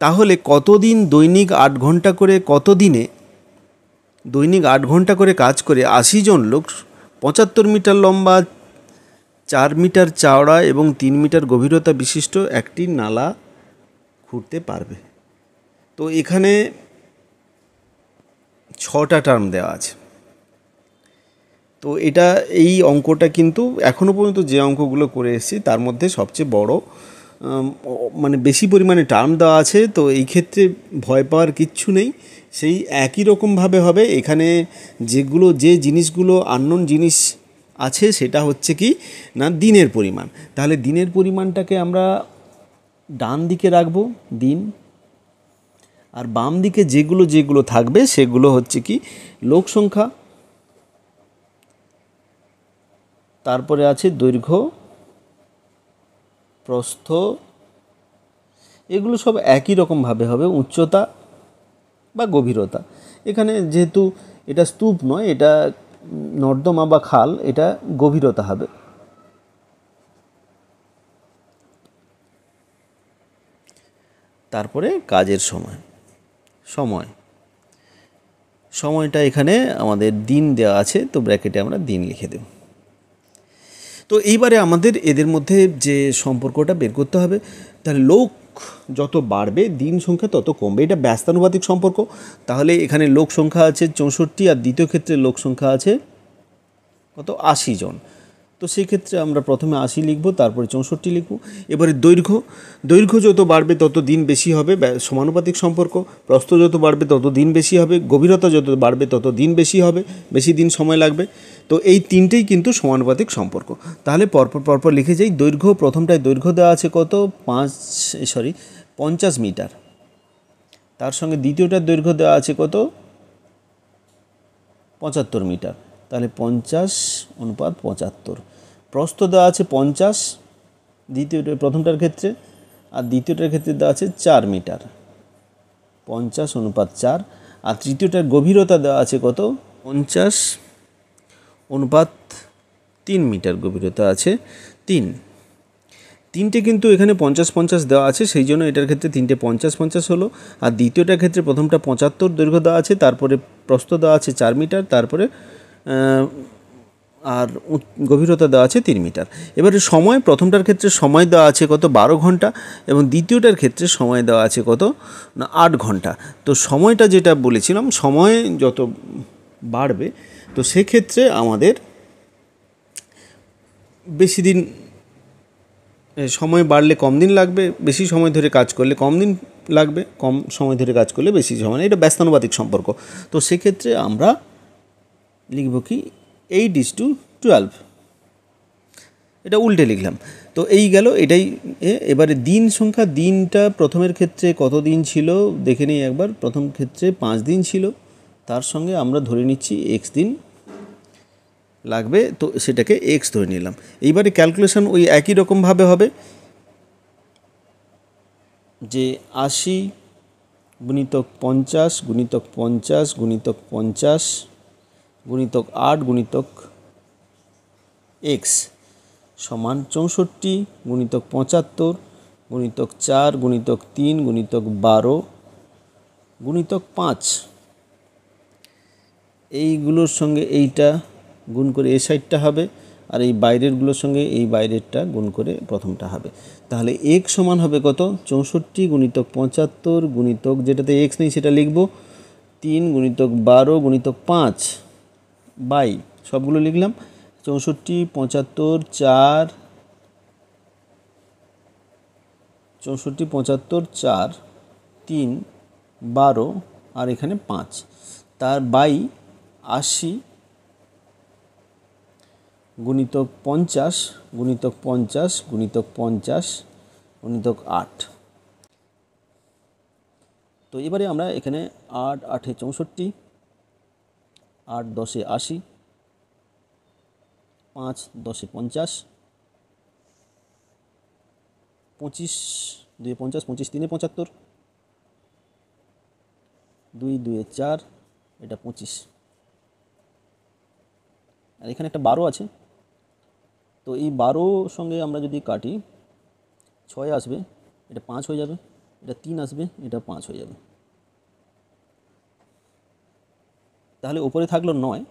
তাহলে কতদিন দৈনিক 8 ঘন্টা করে, কতদিনে দৈনিক 8 ঘন্টা করে কাজ করে 80 জন লোক 75 মিটার লম্বা, 4 মিটার চওড়া এবং 3 মিটার গভীরতা বিশিষ্ট একটি নালা খুঁড়তে পারবে। তো এখানে 6টা টার্ম দেওয়া আছে। তো এই অঙ্কটা কিন্তু এখনও পর্যন্ত যে অঙ্কগুলো করে এসেছি তার মধ্যে সবচেয়ে বড়, মানে বেশি পরিমাণে টার্ম দেওয়া আছে। তো এই ক্ষেত্রে ভয় পাওয়ার কিচ্ছু নেই, সেই একই রকমভাবে হবে। এখানে যে জিনিসগুলো আননোন জিনিস আছে সেটা হচ্ছে কি না দিনের পরিমাণ। তাহলে দিনের পরিমাণটাকে আমরা ডান দিকে রাখবো দিন, আর বাম দিকে যেগুলো যেগুলো থাকবে সেগুলো হচ্ছে কি লোক সংখ্যা, তারপরে আছে দৈর্ঘ্য, প্রস্থ, এগুলো সব একই রকমভাবে হবে, উচ্চতা বা গভীরতা। এখানে যেহেতু এটা স্তূপ নয়, এটা নর্দমা বা খাল, এটা গভীরতা হবে। তারপরে কাজের সময়টা এখানে আমাদের দিন দেওয়া আছে, তো ব্র্যাকেটে আমরা দিন লিখে দেব। তো এইবারে আমাদের এদের মধ্যে যে সম্পর্কটা বের করতে হবে, তাহলে লোক যত বাড়বে দিন সংখ্যা তত কমবে, এটা ব্যস্তানুপাতিক সম্পর্ক। তাহলে এখানে লোক সংখ্যা আছে 64, আর দ্বিতীয় ক্ষেত্রে লোক সংখ্যা আছে কত 80 জন। তো সেই ক্ষেত্রে আমরা প্রথমে 80 লিখব, তারপরে 64 লিখব। এবারে দৈর্ঘ্য যত বাড়বে তত দিন বেশি হবে, সমানুপাতিক সম্পর্ক। প্রস্থ যত বাড়বে তত দিন বেশি হবে, গভীরতা যত বাড়বে তত দিন বেশি হবে, বেশি দিন সময় লাগবে। তো এই তিনটেই কিন্তু সমানুপাতিক সম্পর্ক। তাহলে পরপর লিখে যাই। দৈর্ঘ্য, প্রথমটায় দৈর্ঘ্য দেওয়া আছে কত 50 মিটার, তার সঙ্গে দ্বিতীয়টার দৈর্ঘ্য দেওয়া আছে কত 75 মিটার, তাহলে 50:75। প্রস্থ দেওয়া আছে 50 প্রথমটার ক্ষেত্রে, আর দ্বিতীয়টার ক্ষেত্রে দেওয়া আছে 4 মিটার, 50:4। আর তৃতীয়টার গভীরতা দেওয়া আছে কত 50:3 মিটার, গভীরতা আছে 3। তিনটে কিন্তু এখানে 50-50 দেওয়া আছে, সেই জন্য এটার ক্ষেত্রে তিনটে 50-50 হলো। আর দ্বিতীয়টার ক্ষেত্রে প্রথমটা 75 দৈর্ঘ্য দেওয়া আছে, তারপরে প্রস্থ দেওয়া আছে 4 মিটার, তারপরে আর গভীরতা দেওয়া আছে 3 মিটার। এবারে সময়, প্রথমটার ক্ষেত্রে সময় দেওয়া আছে কত 12 ঘন্টা, এবং দ্বিতীয়টার ক্ষেত্রে সময় দেওয়া আছে কত না 8 ঘন্টা। তো সময়টা যেটা বলেছিলাম, সময় যত বাড়বে তো সেক্ষেত্রে আমাদের বেশি দিন, সময় বাড়লে কম দিন লাগবে, বেশি সময় ধরে কাজ করলে কম দিন লাগবে, কম সময় ধরে কাজ করলে বেশি সময়, এটা ব্যস্তানুপাতিক সম্পর্ক। তো সেক্ষেত্রে আমরা লিখব কি 8:12, এটা উল্টে লিখলাম। তো এই গেল এটাই। এবারে দিন সংখ্যা, দিনটা প্রথমের ক্ষেত্রে কত দিন ছিল দেখে নিই একবার। প্রথম ক্ষেত্রে 5 দিন ছিল, তার সঙ্গে আমরা ধরে নিচ্ছি x দিন লাগবে, তো সেটাকে x ধরে নিলাম। এইবারে ক্যালকুলেশন ওই একই রকমভাবে হবে, যে 80 গুণিতক 50 গুণিতক 50 গুণিতক 50 গুণিতক 8 গুণিতক x সমান 64 গুণিতক 75 গুণিতক 4 গুণিতক 3 গুণিতক 12 গুণিতক 5। এইগুলোর সঙ্গে এইটা গুণ করে এই সাইডটা হবে, আর এই বাইরেরগুলোর সঙ্গে এই বাইরেরটা গুণ করে প্রথমটা হবে। তাহলে x সমান হবে কত 64 গুণিতক 75 গুণিতক, যেটাতে x নেই সেটা লিখব 3 গুণিতক 12 গুণিতক 5 বাই, সবগুলো লিখলাম 64, 75, 4, 64, 75, 4, 3, 12 আর এখানে 5, তার বাই 80 গুণিতক 50 গুণিতক 50 গুণিতক 50 গুণিতক 8। তো এবারে আমরা এখানে 8 8 64, 8 10 80, 5 10 50, 25 2 50, 25 3 75, 2 2 4, এটা 25, আর এখানে একটা 12 আছে। তো এই 12 সঙ্গে আমরা যদি কাটি 6 আসবে, এটা 5 হয়ে যাবে, এটা 3 আসবে, এটা 5 হয়ে যাবে। তাহলে উপরে থাকলো 9,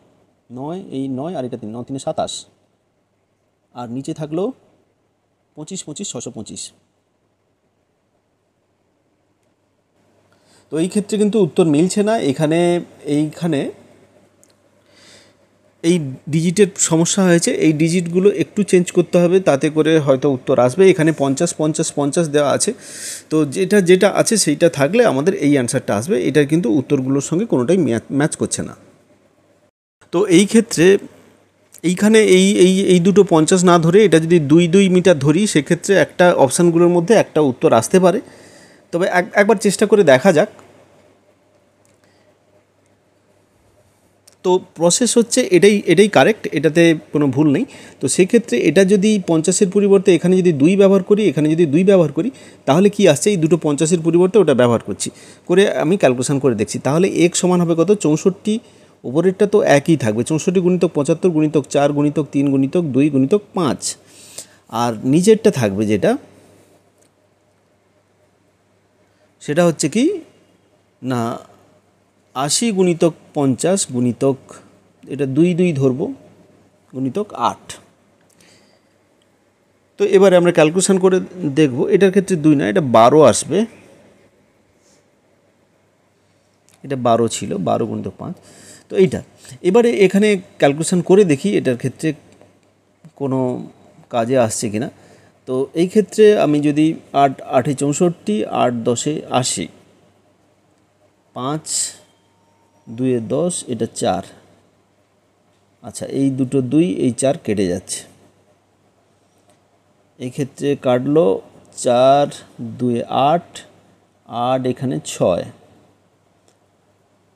এই 9 আর এটা 3, 9 3 27, আর নিচে থাকলো 25 25 625। তো এই ক্ষেত্রে কিন্তু উত্তর মিলছে না, এইখানে এই ডিজিটের সমস্যা হয়েছে, এই ডিজিটগুলো একটু চেঞ্জ করতে হবে, তাতে করে হয়তো উত্তর আসবে। এখানে 50 50 50 দেওয়া আছে, তো যেটা আছে সেইটা থাকলে আমাদের এই অ্যান্সারটা আসবে। এটার কিন্তু উত্তরগুলোর সঙ্গে কোনোটাই ম্যাচ করছে না। তো এই ক্ষেত্রে এইখানে এই দুটো 50 না ধরে এটা যদি 2 মিটার ধরি, সেক্ষেত্রে একটা অপশানগুলোর মধ্যে একটা উত্তর আসতে পারে। তবে একবার চেষ্টা করে দেখা যাক। তো প্রসেস হচ্ছে এটাই কারেক্ট, এটাতে কোনো ভুল নেই। তো সেক্ষেত্রে এটা যদি 50-এর পরিবর্তে এখানে যদি 2 ব্যবহার করি, এখানে যদি 2 ব্যবহার করি, তাহলে কি আসছে, এই দুটো 50-এর পরিবর্তে ওটা ব্যবহার করছি, করে আমি ক্যালকুলেশন করে দেখছি। তাহলে x সমান হবে কত, 64। ওপরেরটা তো একই থাকবে, 64 গুণিতক 75 গুণিতক 4 গুণিতক 3 গুণিতক 2 গুণিতক 5। আর নিচেরটা থাকবে যেটা, সেটা হচ্ছে কি না 80 গুণিতক 50 গুণিতক, এটা 2 ধরবো, গুণিতক 8। তো এবারে আমরা ক্যালকুলেশন করে দেখব, এটার ক্ষেত্রে 2 না, এটা 12 আসবে। এটা 12 ছিল, 12 গুণিতক 5। তো এইটা এবারে এখানে ক্যালকুলেশন করে দেখি এটার ক্ষেত্রে কোনো কাজে আসছে কিনা। তো এই ক্ষেত্রে আমি যদি 8 8 64, 8 10 80, 5 2 10, এটা 4। আচ্ছা, এই দুটো 2, এই 4 কেটে যাচ্ছে, এই ক্ষেত্রে কাটলো 4 2 8, 8 এখানে 6,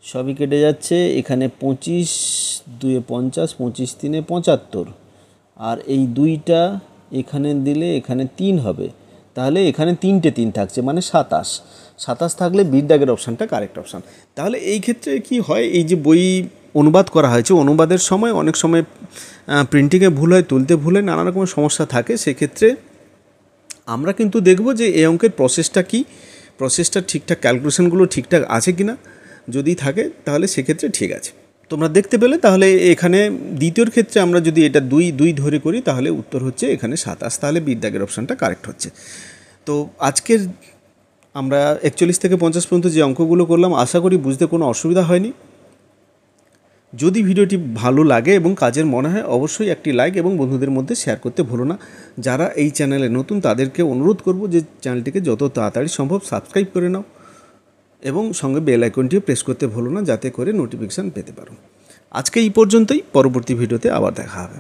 সবই কেটে যাচ্ছে। এখানে 25 2 50, 25 3 75, আর এই 2টা এখানে দিলে এখানে 3 হবে, তাহলে এখানে 3টে 3 থাকছে, মানে 27। 27 থাকলে বির দাগের অপশানটা কারেক্ট অপশান। তাহলে এই ক্ষেত্রে কি হয়, এই যে বই অনুবাদ করা হয়েছে, অনুবাদের সময় অনেক সময় প্রিন্টিংয়ে ভুল হয়, তুলতে ভুল হয়, নানা রকমের সমস্যা থাকে। সেক্ষেত্রে আমরা কিন্তু দেখব যে এই অঙ্কের প্রসেসটা কি, প্রসেসটা ঠিকঠাক, ক্যালকুলেশনগুলো ঠিকঠাক আছে কি না। যদি থাকে তাহলে সেক্ষেত্রে ঠিক আছে, তোমরা দেখতে পেলে। তাহলে এখানে দ্বিতীয়র ক্ষেত্রে আমরা যদি এটা 2 ধরে করি, তাহলে উত্তর হচ্ছে এখানে 27, তাহলে বির দাগের অপশানটা কারেক্ট হচ্ছে। তো আজকের আমরা 41 থেকে 50 পর্যন্ত যে অঙ্কগুলো করলাম, আশা করি বুঝতে কোনো অসুবিধা হয়নি। যদি ভিডিওটি ভালো লাগে এবং কাজের মনে হয়, অবশ্যই একটি লাইক এবং বন্ধুদের মধ্যে শেয়ার করতে ভুলো না। যারা এই চ্যানেলে নতুন, তাদেরকে অনুরোধ করব যে চ্যানেলটিকে যত তাড়াতাড়ি সম্ভব সাবস্ক্রাইব করে নাও এবং সঙ্গে বেল আইকনটিও প্রেস করতে ভুলো না, যাতে করে নোটিফিকেশান পেতে পারো। আজকে এই পর্যন্তই, পরবর্তী ভিডিওতে আবার দেখা হবে।